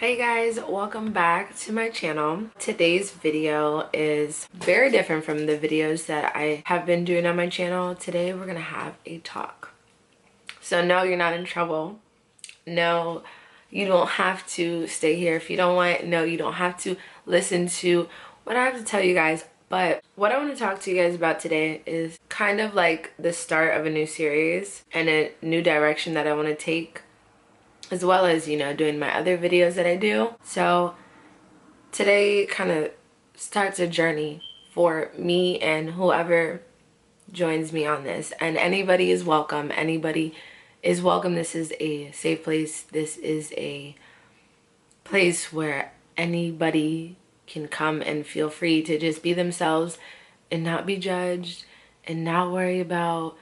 Hey guys, welcome back to my channel. Today's video is very different from the videos that I have been doing on my channel. Today we're gonna have a talk. So no, you're not in trouble. No, you don't have to stay here if you don't want. No, you don't have to listen to what I have to tell you guys. But what I want to talk to you guys about today is kind of like the start of a new series and a new direction that I want to take, as well as, you know, doing my other videos that I do. So today kind of starts a journey for me and whoever joins me on this. And anybody is welcome. Anybody is welcome. This is a safe place. This is a place where anybody can come and feel free to just be themselves and not be judged and not worry about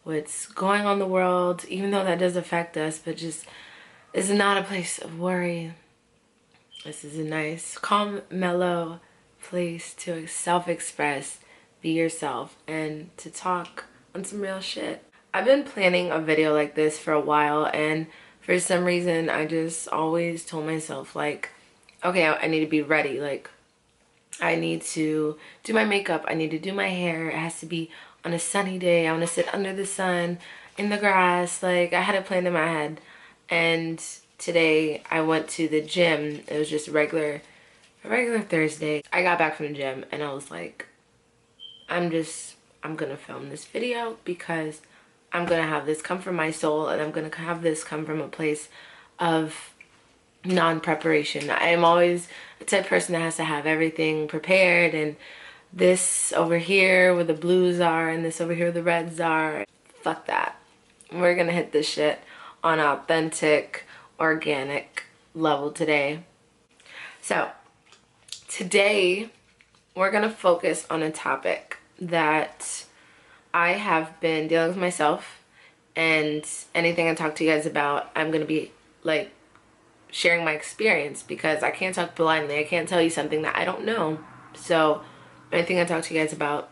what's going on in the world, even though that does affect us, but just this is not a place of worry. This is a nice, calm, mellow place to self-express, be yourself, and to talk on some real shit. I've been planning a video like this for a while, and for some reason I just always told myself, like, okay, I need to be ready. Like, I need to do my makeup, I need to do my hair, it has to be on a sunny day, I want to sit under the sun, in the grass. Like, I had a plan in my head. And today I went to the gym. It was just a regular Thursday. I got back from the gym and I was like, I'm gonna film this video because I'm gonna have this come from my soul, and I'm gonna have this come from a place of non-preparation. I am always the type of person that has to have everything prepared, and this over here where the blues are and this over here where the reds are. Fuck that. We're gonna hit this shit on an authentic, organic level today. So today we're gonna focus on a topic that I have been dealing with myself, and anything I talk to you guys about, I'm gonna be like sharing my experience, because I can't talk blindly. I can't tell you something that I don't know. So anything I talk to you guys about,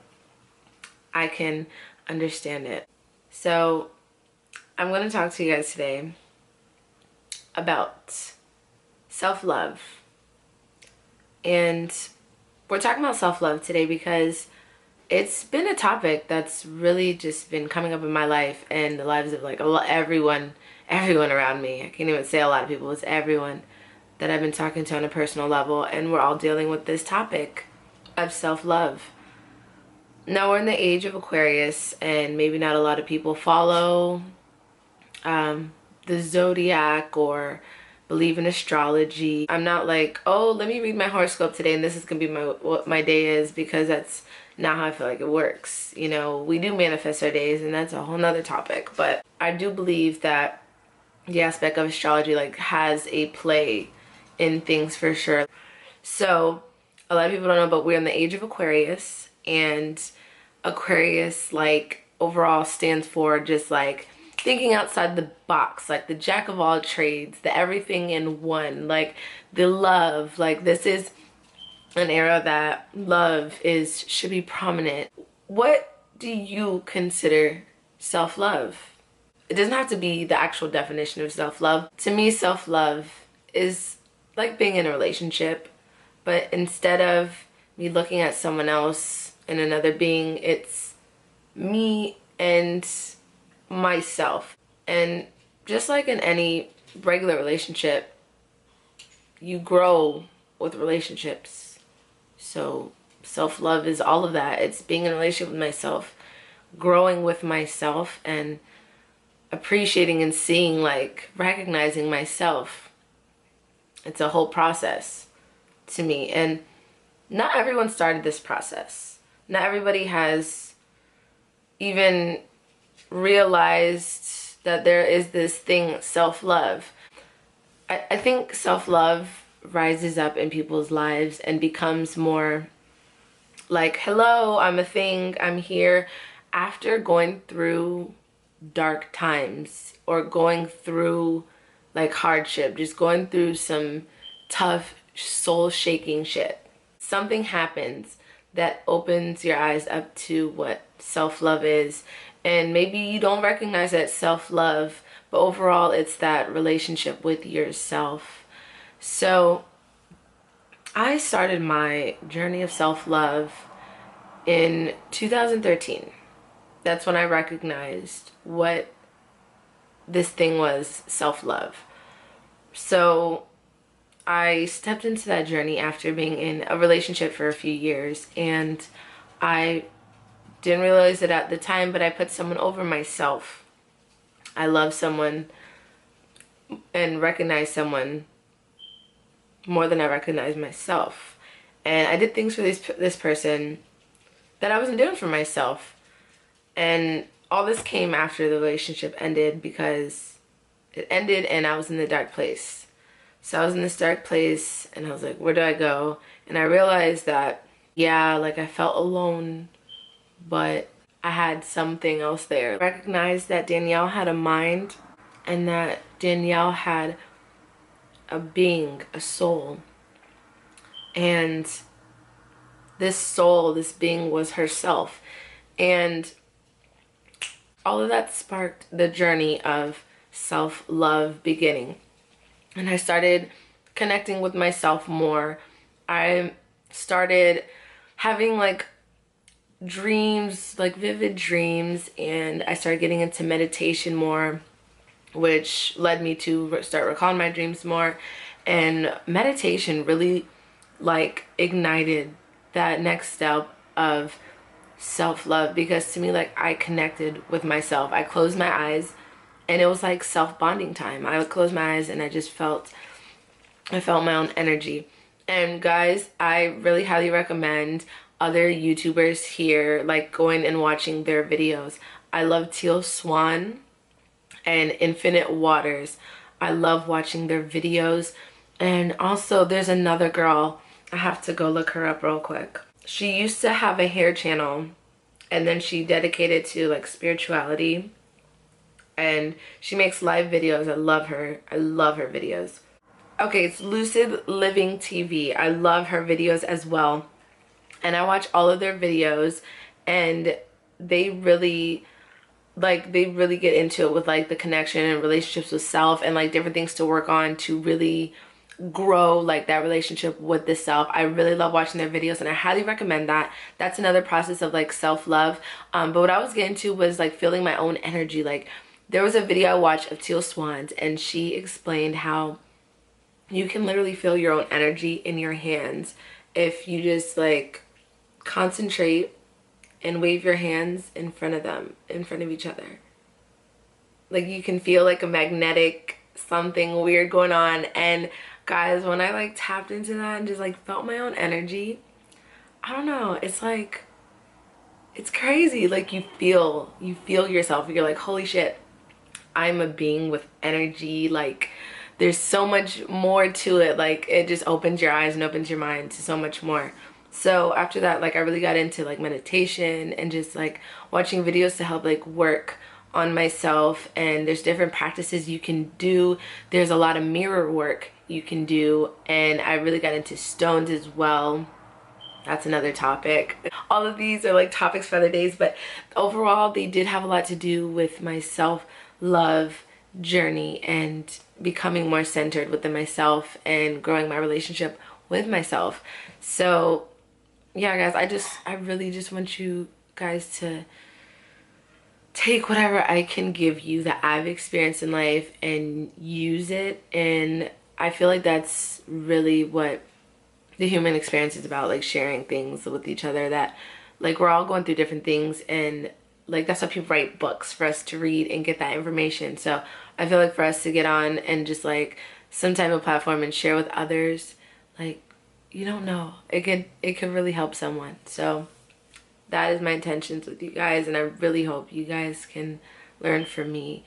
I can understand it. So I'm going to talk to you guys today about self-love. And we're talking about self-love today because it's been a topic that's really just been coming up in my life and the lives of like everyone around me. I can't even say a lot of people, it's everyone that I've been talking to on a personal level, and we're all dealing with this topic of self-love. Now, we're in the age of Aquarius, and maybe not a lot of people follow the zodiac or believe in astrology. I'm not like, oh, let me read my horoscope today and this is gonna be what my day is, because that's not how I feel like it works. You know, we do manifest our days, and that's a whole nother topic, but I do believe that the aspect of astrology like has a play in things for sure. So a lot of people don't know, but we're in the age of Aquarius, and Aquarius like overall stands for just like thinking outside the box, like the jack of all trades, the everything in one, like the love. Like, this is an era that love should be prominent. What do you consider self-love? It doesn't have to be the actual definition of self-love. To me, self-love is like being in a relationship, but instead of me looking at someone else and another being, it's me and myself. And just like in any regular relationship, you grow with relationships. So self-love is all of that. It's being in a relationship with myself, growing with myself, and appreciating and seeing, like, recognizing myself. It's a whole process to me, and not everyone started this process. Not everybody has even realized that there is this thing, self-love. I think self-love rises up in people's lives and becomes more like, hello, I'm a thing, I'm here, after going through dark times or going through like hardship, just going through some tough, soul-shaking shit. Something happens that opens your eyes up to what self-love is. And maybe you don't recognize that self-love, but overall it's that relationship with yourself So I started my journey of self-love in 2013. That's when I recognized what this thing was, self-love. So I stepped into that journey after being in a relationship for a few years, and I didn't realize it at the time, but I put someone over myself. I love someone and recognize someone more than I recognize myself. And I did things for this person that I wasn't doing for myself. And all this came after the relationship ended, because it ended and I was in the dark place. So I was in this dark place and I was like, where do I go? And I realized that, yeah, like I felt alone, but I had something else there. I recognized that Danielle had a mind, and that Danielle had a being, a soul. And this soul, this being, was herself. And all of that sparked the journey of self-love beginning. And I started connecting with myself more. I started having like dreams, like vivid dreams, and I started getting into meditation more, which led me to start recalling my dreams more. And meditation really like ignited that next step of self-love, because to me, like, I connected with myself. I closed my eyes and it was like self-bonding time. I would close my eyes and I felt my own energy. And guys, I really highly recommend other YouTubers here, like going and watching their videos. I love Teal Swan and Infinite Waters. I love watching their videos. And also there's another girl, I have to go look her up real quick. She used to have a hair channel, and then she dedicated to like spirituality, and she makes live videos. I love her. I love her videos. Okay, it's Lucid Living TV. I love her videos as well. And I watch all of their videos, and they really get into it with like the connection and relationships with self, and like different things to work on to really grow like that relationship with the self. I really love watching their videos, and I highly recommend that. That's another process of like self-love. But what I was getting to was like feeling my own energy. Like, there was a video I watched of Teal Swans, and she explained how you can literally feel your own energy in your hands if you just like concentrate and wave your hands in front of them, in front of each other. Like, you can feel like a magnetic something weird going on. And guys, when I like tapped into that and just like felt my own energy, I don't know, it's like, it's crazy. Like, you feel yourself. You're like, holy shit, I'm a being with energy. Like, there's so much more to it. Like, it just opens your eyes and opens your mind to so much more. So after that, like, I really got into like meditation and just like watching videos to help like work on myself. And there's different practices you can do. There's a lot of mirror work you can do, and I really got into stones as well. That's another topic. All of these are like topics for other days, but overall they did have a lot to do with my self-love journey and becoming more centered within myself and growing my relationship with myself. So yeah, guys, I really just want you guys to take whatever I can give you that I've experienced in life and use it. And I feel like that's really what the human experience is about, like sharing things with each other, that like we're all going through different things, and like that's why people write books, for us to read and get that information. So I feel like for us to get on and just like some type of platform and share with others, like, you don't know, it could really help someone. So that is my intentions with you guys, and I really hope you guys can learn from me.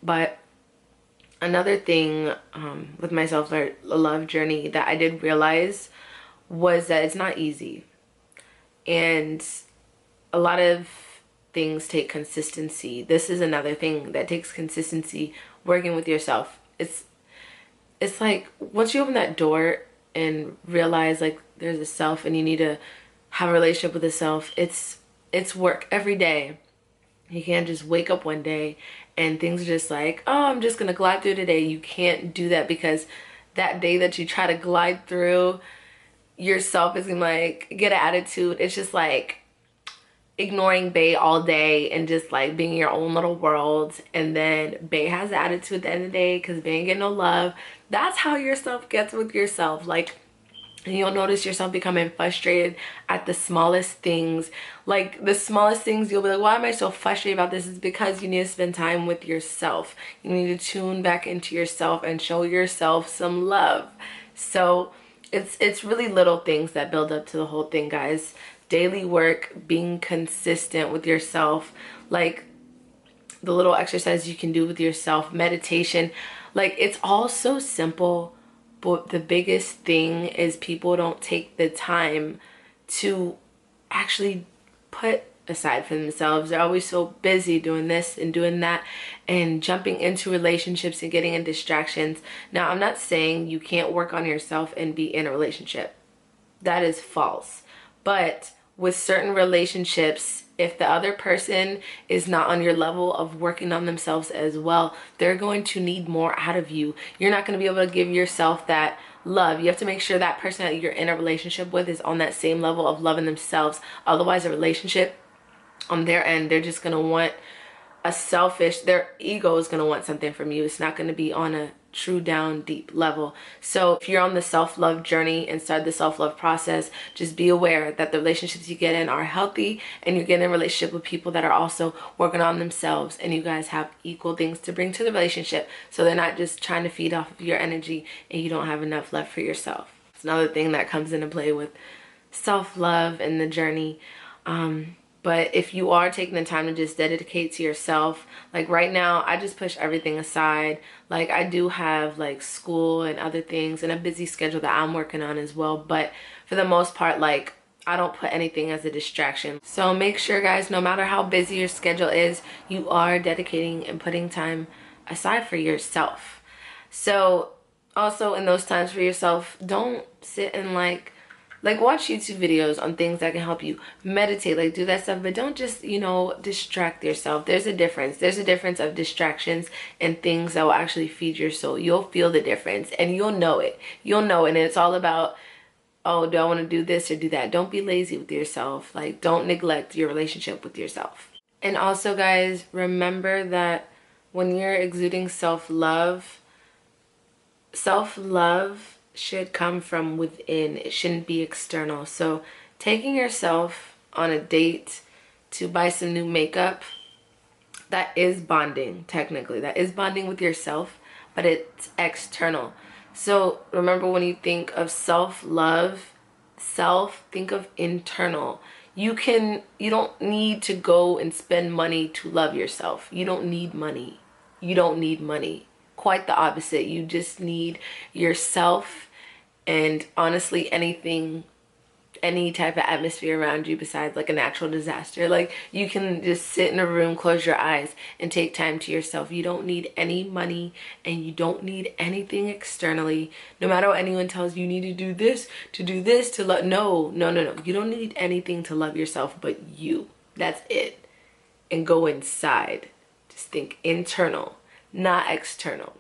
But another thing with my self-love journey that I did realize was that it's not easy. And a lot of things take consistency. This is another thing that takes consistency, working with yourself. It's like once you open that door and realize like there's a self and you need to have a relationship with the self, it's work every day. You can't just wake up one day and things are just like, oh, I'm just gonna glide through today. You can't do that, because that day that you try to glide through, yourself is gonna like get an attitude. It's just like ignoring Bae all day and just like being in your own little world, and then Bae has an attitude at the end of the day because Bae ain't getting no love. That's how yourself gets with yourself. Like, and you'll notice yourself becoming frustrated at the smallest things. Like the smallest things, you'll be like, why am I so frustrated about this? It's because you need to spend time with yourself. You need to tune back into yourself and show yourself some love. So it's really little things that build up to the whole thing, guys. Daily work, being consistent with yourself, like the little exercise you can do with yourself, meditation. Like, it's all so simple, but the biggest thing is people don't take the time to actually put aside for themselves. They're always so busy doing this and doing that and jumping into relationships and getting in distractions. Now, I'm not saying you can't work on yourself and be in a relationship. That is false. But with certain relationships, if the other person is not on your level of working on themselves as well, they're going to need more out of you. You're not going to be able to give yourself that love. You have to make sure that person that you're in a relationship with is on that same level of loving themselves. Otherwise, a relationship on their end, they're just going to want a selfish, their ego is going to want something from you. It's not going to be on a true down deep level. So if you're on the self-love journey and start the self-love process, just be aware that the relationships you get in are healthy, and you get in a relationship with people that are also working on themselves, and you guys have equal things to bring to the relationship, so they're not just trying to feed off of your energy and you don't have enough left for yourself. It's another thing that comes into play with self-love and the journey. But if you are taking the time to just dedicate to yourself, like right now, I just push everything aside. Like, I do have like school and other things and a busy schedule that I'm working on as well. But for the most part, like, I don't put anything as a distraction. So make sure, guys, no matter how busy your schedule is, you are dedicating and putting time aside for yourself. So also in those times for yourself, don't sit and like watch YouTube videos on things that can help you. Meditate, like do that stuff, but don't just, you know, distract yourself. There's a difference. There's a difference of distractions and things that will actually feed your soul. You'll feel the difference and you'll know it. You'll know it. And it's all about, oh, do I want to do this or do that? Don't be lazy with yourself. Like, don't neglect your relationship with yourself. And also, guys, remember that when you're exuding self-love should come from within. It shouldn't be external. So taking yourself on a date to buy some new makeup, that is bonding. Technically, that is bonding with yourself, but it's external. So remember, when you think of self-love, think of internal. You don't need to go and spend money to love yourself. You don't need money. You don't need money. Quite the opposite. You just need yourself. And honestly, any type of atmosphere around you besides like a natural disaster. Like, you can just sit in a room, close your eyes, and take time to yourself. You don't need any money, and you don't need anything externally. No matter what anyone tells you, you need to do this, to love. No. You don't need anything to love yourself but you. That's it. And go inside. Just think internal, not external.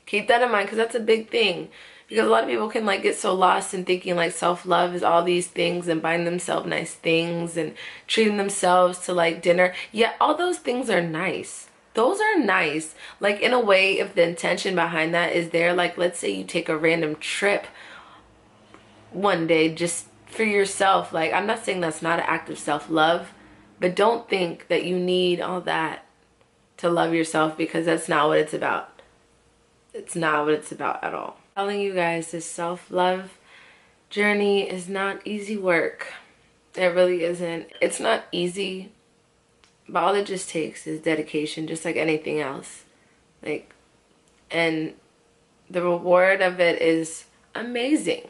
Keep that in mind, because that's a big thing. Because a lot of people can like get so lost in thinking like self-love is all these things and buying themselves nice things and treating themselves to like dinner. Yeah, all those things are nice. Those are nice. Like, in a way, if the intention behind that is there, like let's say you take a random trip one day just for yourself. Like, I'm not saying that's not an act of self-love, but don't think that you need all that to love yourself, because that's not what it's about. It's not what it's about at all. Telling you guys, this self-love journey is not easy work. It really isn't. It's not easy, but all it just takes is dedication, just like anything else. Like, and the reward of it is amazing.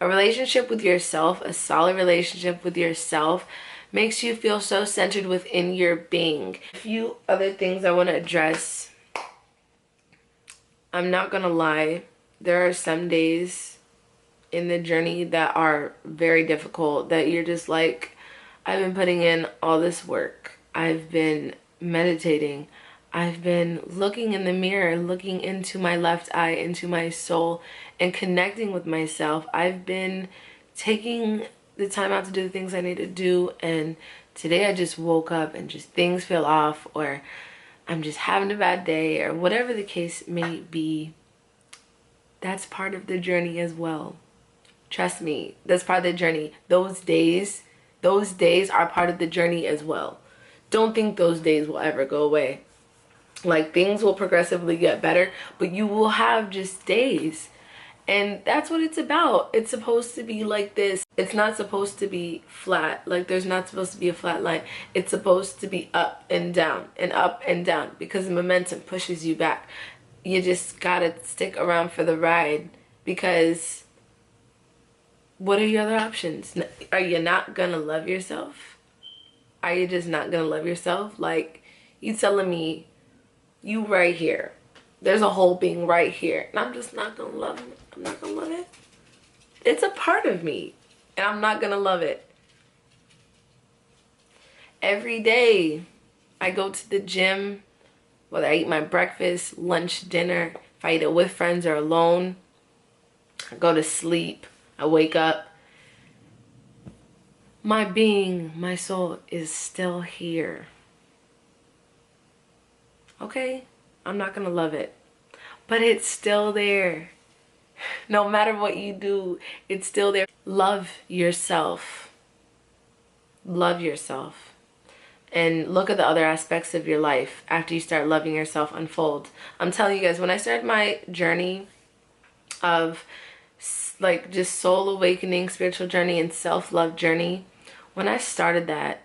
A relationship with yourself, a solid relationship with yourself, makes you feel so centered within your being. A few other things I want to address. I'm not gonna lie. There are some days in the journey that are very difficult, that you're just like, I've been putting in all this work. I've been meditating. I've been looking in the mirror, looking into my left eye, into my soul, and connecting with myself. I've been taking the time out to do the things I need to do, and today I just woke up and just things feel off, or I'm just having a bad day, or whatever the case may be. That's part of the journey as well. Trust me, that's part of the journey. Those days are part of the journey as well. Don't think those days will ever go away. Like, things will progressively get better, but you will have just days. And that's what it's about. It's supposed to be like this. It's not supposed to be flat. Like, there's not supposed to be a flat line. It's supposed to be up and down and up and down, because the momentum pushes you back. You just gotta stick around for the ride, because what are your other options? Are you not gonna love yourself? Are you just not gonna love yourself? Like, you telling me you right here, there's a whole being right here, and I'm just not gonna love it? I'm not gonna love it. It's a part of me, and I'm not gonna love it. Every day I go to the gym, whether I eat my breakfast, lunch, dinner, if I eat it with friends or alone, I go to sleep, I wake up, my being, my soul is still here. Okay, I'm not gonna love it, but it's still there. No matter what you do, it's still there. Love yourself. Love yourself. And look at the other aspects of your life after you start loving yourself unfold. I'm telling you guys, when I started my journey of like just soul awakening, spiritual journey, and self-love journey, when I started that,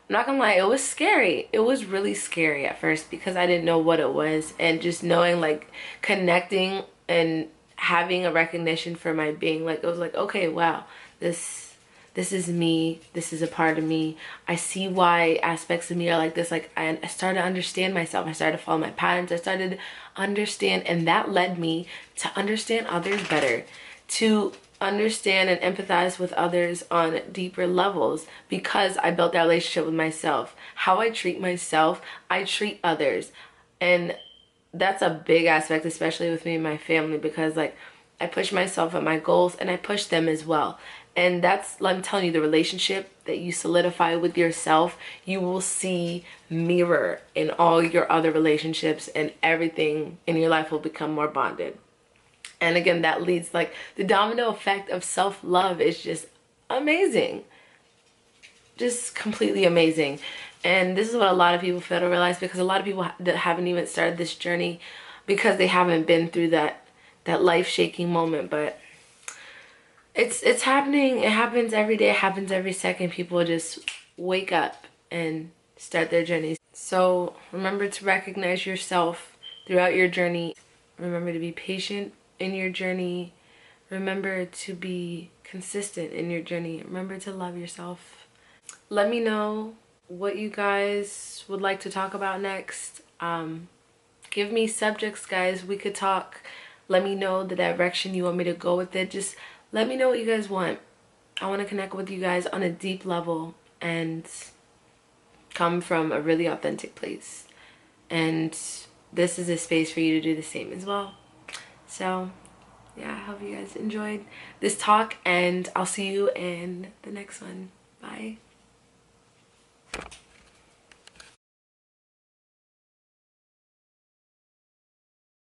I'm not gonna lie, it was scary. It was really scary at first, because I didn't know what it was, and just knowing, like, connecting and having a recognition for my being, like, it was like, okay, wow, this is me. This is a part of me. I see why aspects of me are like this. Like, I started to understand myself. I started to follow my patterns. I started to understand, and that led me to understand others better, to understand and empathize with others on deeper levels, because I built that relationship with myself. How I treat myself, I treat others. And that's a big aspect, especially with me and my family, because, like, I push myself at my goals, and I push them as well. And that's, I'm telling you, the relationship that you solidify with yourself, you will see mirror in all your other relationships, and everything in your life will become more bonded. And again, that leads, like, the domino effect of self-love is just amazing. Just completely amazing. And this is what a lot of people fail to realize, because a lot of people that haven't even started this journey because they haven't been through that life-shaking moment. But it's happening. It happens every day. It happens every second. People just wake up and start their journeys. So remember to recognize yourself throughout your journey. Remember to be patient in your journey. Remember to be consistent in your journey. Remember to love yourself. Let me know what you guys would like to talk about next. Give me subjects, guys. We could talk. Let me know the direction you want me to go with it. Just let me know what you guys want. I want to connect with you guys on a deep level and come from a really authentic place. And this is a space for you to do the same as well. So yeah, I hope you guys enjoyed this talk, and I'll see you in the next one. Bye.